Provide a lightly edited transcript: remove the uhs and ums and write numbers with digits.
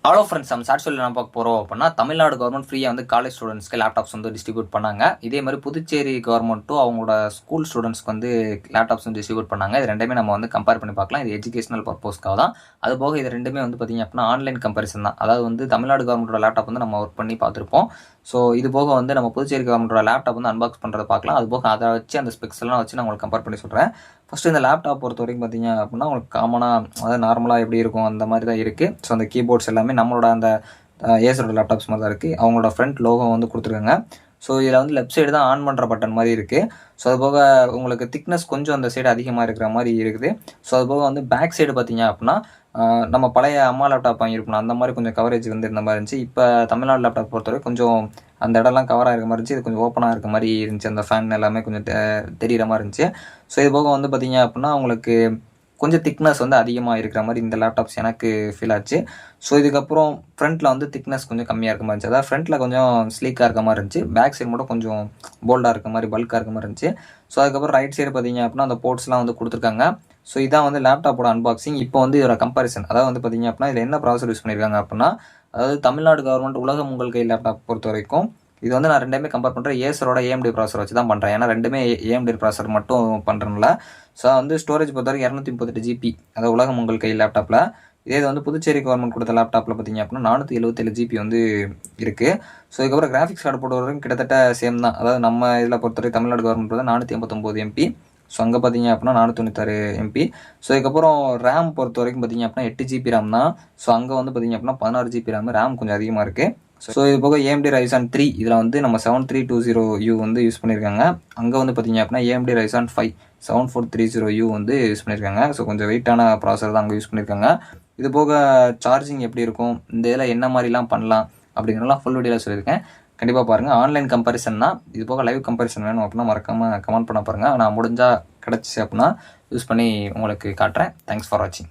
Hello friends, நம்ம short சொல்லி நான் பார்க்க போகிறோம் அப்படின்னா, தமிழ்நாடு கவர்மெண்ட் ஃப்ரீயாக வந்து காலேஜ் ஸ்டூடெண்ட்ஸ்க்கு லேப்டாப்ஸ் வந்து டிஸ்ட்ரிபியூட் பண்ணாங்க. இதே மாதிரி புதுச்சேரி கவர்மெண்ட்டும் அவங்களோட ஸ்கூல் ஸ்டூடெண்ட்ஸ்க்கு வந்து லேப்டாப்ஸ் வந்து டிஸ்ட்ரிபியூட் பண்ணாங்க. இது ரெண்டுமே நம்ம வந்து கம்பேர் பண்ணி பார்க்கலாம். இது எஜுகேஷனல் பர்பஸ்க்காக தான். அது போக இது ரெண்டுமே வந்து பார்த்திங்க அப்படின்னா ஆன்லைன் கம்பேரிசன் தான். அதாவது வந்து தமிழ்நாடு கவர்மெண்ட்டோட லேப்டாப் வந்து நம்ம ஒர்க் பண்ணி பார்த்துருப்போம். ஸோ இது போக வந்து நம்ம புதுச்சேரி கவர்மெண்ட்டோட லேப்டாப் வந்து அன்பாக்ஸ் பண்ணுறதை பார்க்கலாம். அது போக அதை வச்சு அந்த ஸ்பெக்ஸ் எல்லாம் வச்சு நான் உங்களுக்கு கம்பேர் பண்ணி சொல்கிறேன். ஃபஸ்ட்டு இந்த லேப்டாப் பொறுத்த வரைக்கும் பார்த்திங்க அப்படின்னா உங்களுக்கு காமனாக, அதாவது நார்மலாக எப்படி இருக்கும் அந்த மாதிரி தான் இருக்குது. ஸோ அந்த கீபோர்ட்ஸ் எல்லாமே நம்மளோட அந்த ஏசரோட லேப்டாப்ஸ் மாதிரி தான் இருக்குது. அவங்களோட ஃப்ரண்ட் லோகோ வந்து கொடுத்துருக்காங்க. ஸோ இதில் வந்து லெஃப்ட் சைடு தான் ஆன் பண்ணுற பட்டன் மாதிரி இருக்குது. ஸோ அது போக உங்களுக்கு திக்னஸ் கொஞ்சம் அந்த சைடு அதிகமாக இருக்கிற மாதிரி இருக்குது. ஸோ அது போக வந்து பேக் சைடு பார்த்திங்க அப்படின்னா நம்ம பழைய அம்மா லேப்டாப் வாங்கியிருக்கணும் அந்த மாதிரி கொஞ்சம் கவரேஜ் வந்து இருந்த மாதிரி இருந்துச்சு. இப்போ தமிழ்நாடு லேப்டாப் பொறுத்தவரை கொஞ்சம் அந்த இடம்லாம் கவராக இருக்க மாதிரி இருந்துச்சு. இது கொஞ்சம் ஓப்பனாக இருக்க மாதிரி இருந்துச்சு. அந்த ஃபேன் எல்லாமே கொஞ்சம் தெரிகிற மாதிரி இருந்துச்சு. ஸோ இது போக வந்து பார்த்திங்க அப்படின்னா உங்களுக்கு கொஞ்சம் திக்னஸ் வந்து அதிகமாக இருக்கிற மாதிரி இந்த லேப்டாப்ஸ் எனக்கு ஃபீல் ஆச்சு. ஸோ இதுக்கப்புறம் ஃப்ரண்ட்டில் வந்து திக்னஸ் கொஞ்சம் கம்மியாக இருக்க மாதிரி இருந்துச்சு. அதாவது ஃப்ரண்ட்டில் கொஞ்சம் ஸ்லீக்காக இருக்க மாதிரி இருந்துச்சு. பேக் சைடு மட்டும் கொஞ்சம் போல்டாக இருக்க மாதிரி, பல்காக இருக்க மாதிரி இருந்துச்சு. ஸோ அதுக்கப்புறம் ரைட் சைடு பார்த்திங்க அப்படின்னா அந்த போர்ட்ஸ்லாம் வந்து கொடுத்துருக்காங்க. ஸோ இதான் வந்து லேப்டாப்போட அன்பாக்சிங். இப்போ வந்து இதோட கம்பேரிசன், அதாவது வந்து பார்த்திங்க அப்படின்னா இதில் என்ன ப்ராசஸர் யூஸ் பண்ணியிருக்காங்க அப்படின்னா, அதாவது தமிழ்நாடு கவர்மெண்ட் உலகம் உங்கள் கை லேப்டாப் பொறுத்த வரைக்கும் இது வந்து நான் ரெண்டுமே கம்பேர் பண்ணுறேன். ஏசரோட AMD ப்ராசர் வச்சு தான் பண்ணுறேன். ஏன்னா ரெண்டுமே AMD ப்ராசர் மட்டும் பண்ணுறதுனால. ஸோ வந்து ஸ்டோரேஜ் பொறுத்த வரைக்கும் 238 GB, அதாவது உலகம் உங்கள் கை லேப்டாப்பில். இதே இது வந்து புதுச்சேரி கவர்மெண்ட் கொடுத்த லேப்டாப்பில் பார்த்திங்க அப்படின்னா 477 GB வந்து இருக்குது. ஸோ இதுக்கப்புறம் கிராஃபிக்ஸ் கார்டு போட்ட வரைக்கும் கிட்டத்தட்ட சேம் தான். அதாவது நம்ம இதில் பொறுத்தவரைக்கும் தமிழ்நாடு கவர்மெண்ட் வந்து 489 MB. ஸோ அங்கே பார்த்திங்க அப்படின்னா 496 MB. ஸோ இதுக்கப்புறம் ரேம் பொறுத்த வரைக்கும் பார்த்திங்க அப்படின்னா 8 GB ரேம் தான். ஸோ அங்கே வந்து பார்த்திங்க அப்படின்னா 16 GB ரேம் கொஞ்சம் அதிகமாக இருக்குது. ஸோ இது போக AMD Ryzen 3 இதில் வந்து நம்ம 7320U வந்து யூஸ் பண்ணியிருக்காங்க. அங்கே வந்து பார்த்திங்க அப்படின்னா AMD Ryzen 5 7430U வந்து யூஸ் பண்ணியிருக்காங்க. ஸோ கொஞ்சம் வெயிட்டான ப்ராசர் தான் அங்கே யூஸ் பண்ணியிருக்காங்க. இது போக சார்ஜிங் எப்படி இருக்கும், இந்த இதில் என்ன மாதிரிலாம் பண்ணலாம் அப்படிங்கிறலாம் ஃபுல் வீடியோவில் சொல்லியிருக்கேன். கண்டிப்பாக பாருங்கள். ஆன்லைன் கம்பேரிசன் தான். இது போக லைவ் கம்பேரிசன் வேணும் அப்படின்னா மறக்காமல் கமெண்ட் பண்ண பாருங்கள். நான் முடிஞ்சால் கிடச்சி அப்படின்னா யூஸ் பண்ணி உங்களுக்கு காட்டுறேன். தேங்க்ஸ் ஃபார் வாட்சிங்.